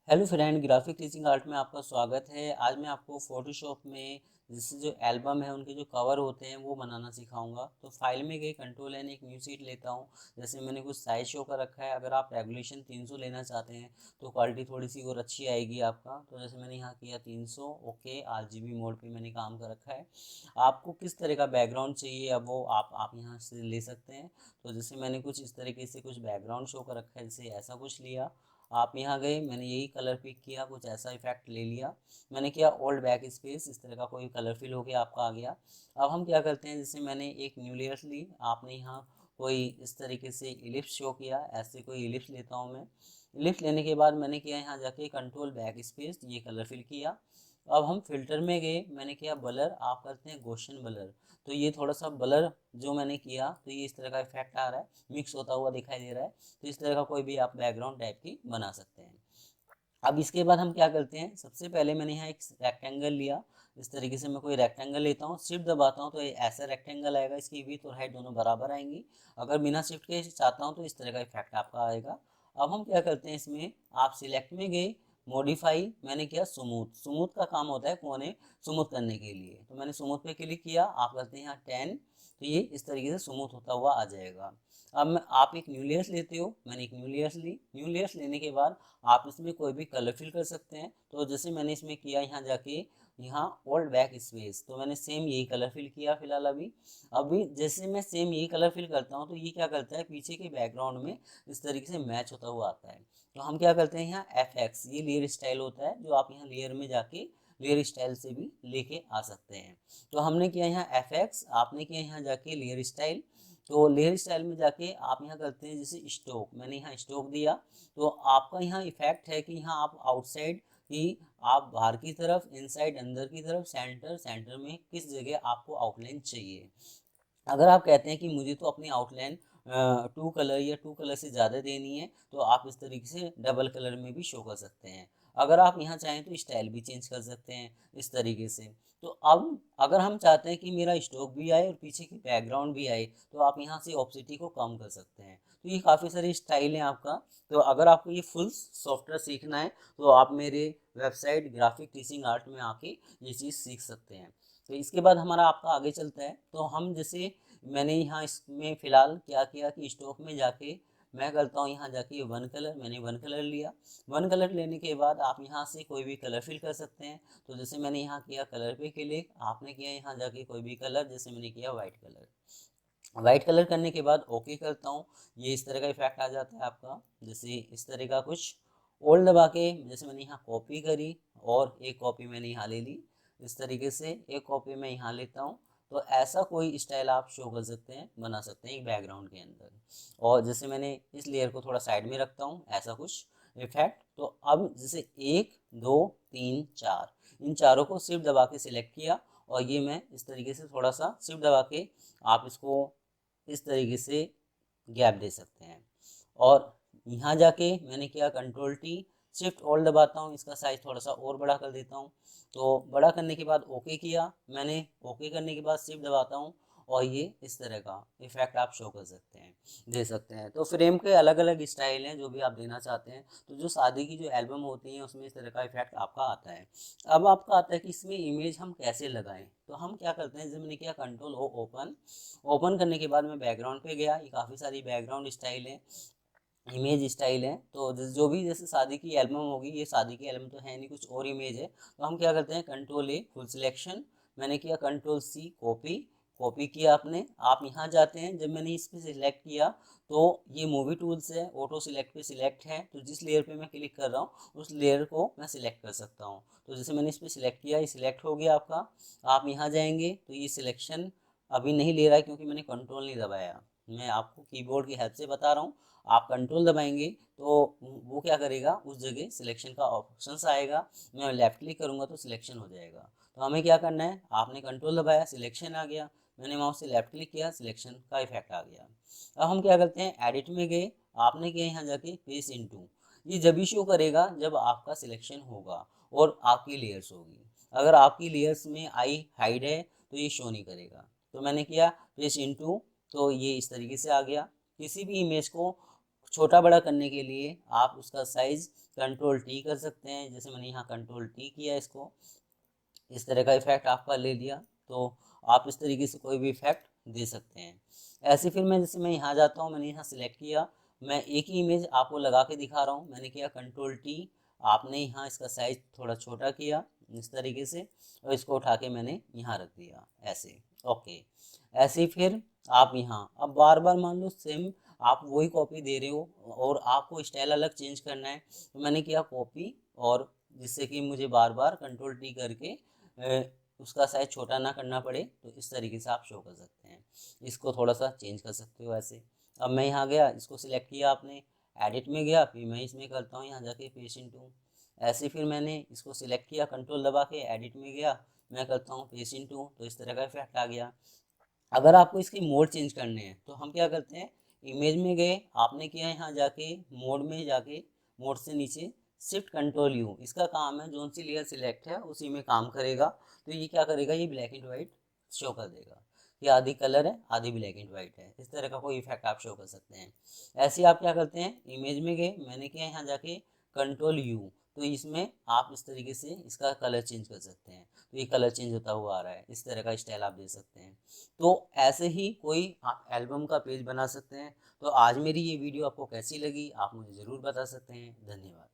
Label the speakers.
Speaker 1: Hello friend, graphic teaching art में आपका स्वागत है। आज मैं आपको फोटोशॉप में जैसे जो एल्बम है उनके जो कवर होते हैं वो बनाना सिखाऊंगा। तो फाइल में गई कंट्रोल एन एक न्यू शीट लेता हूँ। जैसे मैंने कुछ साइज शो कर रखा है। अगर आप रेगुलेशन 300 लेना चाहते हैं तो क्वालिटी थोड़ी सी और अच्छी आएगी आपका। तो जैसे मैंने यहाँ किया 300। ओके, RGB मोड पे मैंने काम कर रखा है। आपको किस तरह का बैकग्राउंड चाहिए अब वो आप यहाँ से ले सकते हैं। तो जैसे मैंने कुछ इस तरीके से कुछ बैकग्राउंड शो कर रखा है, जैसे ऐसा कुछ लिया। आप यहाँ गए, मैंने यही कलर पिक किया, कुछ ऐसा इफेक्ट ले लिया। मैंने किया ओल्ड बैक स्पेस, इस तरह का कोई कलर फिल हो गया आपका आ गया। अब हम क्या करते हैं, जैसे मैंने एक न्यू लेयर ली, आपने यहाँ कोई इस तरीके से इलिप्स शो किया। ऐसे कोई इलिप्स लेता हूँ मैं। इलिप्स लेने के बाद मैंने किया यहाँ जाके कंट्रोल बैक स्पेस, ये कलर फिल किया। अब हम फिल्टर में गए, मैंने किया ब्लर, आप करते हैं गॉसियन ब्लर। तो ये थोड़ा सा ब्लर जो मैंने किया तो ये इस तरह का इफेक्ट आ रहा है, मिक्स होता हुआ दिखाई दे रहा है। तो इस तरह का कोई भी आप बैकग्राउंड टाइप की बना सकते हैं। अब इसके बाद हम क्या करते हैं, सबसे पहले मैंने यहाँ एक रेक्टेंगल लिया। इस तरीके से मैं कोई रेक्टेंगल लेता हूँ, शिफ्ट दबाता हूँ तो ये ऐसा रेक्टेंगल आएगा। इसकी विड्थ और हाइट दोनों बराबर आएंगी। अगर बिना शिफ्ट के चाहता हूँ तो इस तरह का इफेक्ट आपका आएगा। अब हम क्या करते हैं, इसमें आप सिलेक्ट में गए, मॉडिफाई, मैंने किया स्मूथ। स्मूथ का काम होता है कोने स्मूथ करने के लिए। तो मैंने स्मूथ पे क्लिक किया, आप करते हैं यहाँ 10। तो ये इस तरीके से स्मूथ होता हुआ आ जाएगा। अब आप एक न्यू लेयर्स लेते हो, मैंने एक न्यू लेयर्स ली। न्यू लेयर्स लेने के बाद आप इसमें कोई भी कलर फिल कर सकते हैं। तो जैसे मैंने इसमें किया यहाँ जाके, यहाँ ओल्ड बैक स्पेस, तो मैंने सेम यही कलर फिल किया फिलहाल। अभी जैसे मैं सेम यही कलर फिल करता हूँ तो ये क्या करता है, पीछे के बैकग्राउंड में इस तरीके से मैच होता हुआ आता है। तो हम क्या करते हैं, यहाँ FX, ये लेयर स्टाइल होता है जो आप यहाँ लेयर में जाके लेयर स्टाइल से भी लेके आ सकते हैं। तो हमने किया यहाँ FX, आपने किया यहाँ जाके लेयर स्टाइल। तो लेयर स्टाइल में जाके आप यहाँ करते हैं जैसे स्ट्रोक, मैंने यहाँ स्ट्रोक दिया। तो आपका यहाँ इफेक्ट है कि यहाँ आप आउटसाइड की, आप बाहर की तरफ, इनसाइड अंदर की तरफ, सेंटर सेंटर में किस जगह आपको आउटलाइन चाहिए। अगर आप कहते हैं कि मुझे तो अपनी आउटलाइन 2 कलर या 2 कलर से ज़्यादा देनी है, तो आप इस तरीके से डबल कलर में भी शो कर सकते हैं। अगर आप यहाँ चाहें तो स्टाइल भी चेंज कर सकते हैं इस तरीके से। तो अब अगर हम चाहते हैं कि मेरा स्ट्रोक भी आए और पीछे की बैकग्राउंड भी आए, तो आप यहाँ से ऑप्सिटी को कम कर सकते हैं। तो ये काफ़ी सारी स्टाइल हैं आपका। तो अगर आपको ये फुल सॉफ्टवेयर सीखना है तो आप मेरे वेबसाइट ग्राफिक टीचिंग आर्ट में आके ये चीज़ सीख सकते हैं। तो इसके बाद हमारा आपका आगे चलता है। तो हम जैसे मैंने यहाँ इसमें फ़िलहाल क्या किया कि स्टॉक में जाके मैं करता हूँ, यहाँ जाके 1 कलर, मैंने 1 कलर लिया। 1 कलर लेने के बाद आप यहाँ से कोई भी कलर फिल कर सकते हैं। तो जैसे मैंने यहाँ किया कलर पे क्लिक, आपने किया यहाँ जाके कोई भी कलर, जैसे मैंने किया वाइट कलर। वाइट कलर करने के बाद ओके करता हूँ, ये इस तरह का इफेक्ट आ जाता है आपका। जैसे इस तरह का कुछ ओल्ड दबा के, जैसे मैंने यहाँ कॉपी करी और एक कॉपी मैंने यहाँ ले ली। इस तरीके से एक कॉपी मैं यहाँ लेता हूँ। तो ऐसा कोई स्टाइल आप शो कर सकते हैं, बना सकते हैं एक बैकग्राउंड के अंदर। और जैसे मैंने इस लेयर को थोड़ा साइड में रखता हूँ, ऐसा कुछ इफेक्ट। तो अब जैसे 1 2 3 4, इन चारों को शिफ्ट दबा के सिलेक्ट किया। और ये मैं इस तरीके से थोड़ा सा शिफ्ट दबा के, आप इसको इस तरीके से गैप दे सकते हैं। और यहाँ जाके मैंने किया कंट्रोल टी, शिफ्ट ऑल दबाता हूँ, इसका साइज थोड़ा सा और बड़ा कर देता हूँ। तो बड़ा करने के बाद ओके किया मैंने। ओके करने के बाद शिफ्ट दबाता हूँ और ये इस तरह का इफेक्ट आप शो कर सकते हैं, दे सकते हैं। तो फ्रेम के अलग अलग स्टाइल हैं जो भी आप देना चाहते हैं। तो जो शादी की जो एल्बम होती है उसमें इस तरह का इफेक्ट आपका आता है। अब आपका आता है कि इसमें इमेज हम कैसे लगाएं। तो हम क्या करते हैं, जब मैंने किया कंट्रोल ओ ओपन, ओपन करने के बाद मैं बैकग्राउंड पे गया। ये काफ़ी सारी बैकग्राउंड स्टाइल है, इमेज स्टाइल है। तो जो भी जैसे शादी की एल्बम होगी, ये शादी की एल्बम तो है नहीं, कुछ और इमेज है। तो हम क्या करते हैं, कंट्रोल ए फुल सिलेक्शन, मैंने किया कंट्रोल सी कॉपी। कॉपी किया आपने, आप यहाँ जाते हैं, जब मैंने इस पर सिलेक्ट किया तो ये मूवी टूल्स है, ऑटो सिलेक्ट पे सिलेक्ट है। तो जिस लेयर पे मैं क्लिक कर रहा हूँ उस लेयर को मैं सिलेक्ट कर सकता हूँ। तो जैसे मैंने इस पर सिलेक्ट किया, ये सिलेक्ट हो गया आपका। आप यहाँ जाएंगे तो ये सिलेक्शन अभी नहीं ले रहा है क्योंकि मैंने कंट्रोल नहीं दबाया। मैं आपको कीबोर्ड की हेल्प से बता रहा हूँ। आप कंट्रोल दबाएंगे तो वो क्या करेगा, उस जगह सिलेक्शन का ऑप्शंस आएगा। मैं लेफ्ट क्लिक करूंगा तो सिलेक्शन हो जाएगा। तो हमें क्या करना है, आपने कंट्रोल दबाया, सिलेक्शन आ गया। मैंने माउस से लेफ्ट क्लिक किया, सिलेक्शन का इफेक्ट आ गया। अब हम क्या करते हैं, एडिट में गए, आपने किया यहाँ जाके पेस्ट इनटू। ये जब भी शो करेगा जब आपका सिलेक्शन होगा और आपकी लेयर्स होगी। अगर आपकी लेयर्स में आई हाइड है तो ये शो नहीं करेगा। तो मैंने किया पेस्ट इनटू, तो ये इस तरीके से आ गया। किसी भी इमेज को छोटा बड़ा करने के लिए आप उसका साइज़ कंट्रोल टी कर सकते हैं। जैसे मैंने यहाँ कंट्रोल टी किया इसको, इस तरह का इफेक्ट आपका ले लिया। तो आप इस तरीके से कोई भी इफेक्ट दे सकते हैं। ऐसे फिर मैं जैसे मैं यहाँ जाता हूँ, मैंने यहाँ सिलेक्ट किया, मैं एक ही इमेज आपको लगा के दिखा रहा हूँ। मैंने किया कंट्रोल टी, आपने यहाँ इसका साइज थोड़ा छोटा किया इस तरीके से, और इसको उठा के मैंने यहाँ रख दिया ऐसे। ओके, ऐसे ही फिर आप यहाँ अब बार बार मान लो सेम आप वही कॉपी दे रहे हो और आपको स्टाइल अलग चेंज करना है, तो मैंने किया कॉपी, और जिससे कि मुझे बार बार कंट्रोल टी करके उसका साइज छोटा ना करना पड़े, तो इस तरीके से आप शो कर सकते हैं। इसको थोड़ा सा चेंज कर सकते हो ऐसे। अब मैं यहाँ गया, इसको सिलेक्ट किया आपने, एडिट में गया, फिर मैं इसमें करता हूँ यहाँ जाके पेस्ट इनटू। ऐसे फिर मैंने इसको सिलेक्ट किया, कंट्रोल दबा के एडिट में गया, मैं करता हूँ पेस्ट इनटू, तो इस तरह का इफेक्ट आ गया। अगर आपको इसकी मोड चेंज करने हैं तो हम क्या करते हैं, इमेज में गए, आपने किया यहाँ जाके मोड में जाके, मोड से नीचे शिफ्ट कंट्रोल यू, इसका काम है जोन सी लेयर सिलेक्ट है उसी में काम करेगा। तो ये क्या करेगा, ये ब्लैक एंड वाइट शो कर देगा, ये आधी कलर है आधी ब्लैक एंड वाइट है। इस तरह का कोई इफेक्ट आप शो कर सकते हैं। ऐसे आप क्या करते हैं, इमेज में गए, मैंने किया यहाँ जाके कंट्रोल यू, तो इसमें आप इस तरीके से इसका कलर चेंज कर सकते हैं। तो ये कलर चेंज होता हुआ आ रहा है, इस तरह का स्टाइल आप दे सकते हैं। तो ऐसे ही कोई आप एल्बम का पेज बना सकते हैं। तो आज मेरी ये वीडियो आपको कैसी लगी आप मुझे ज़रूर बता सकते हैं। धन्यवाद।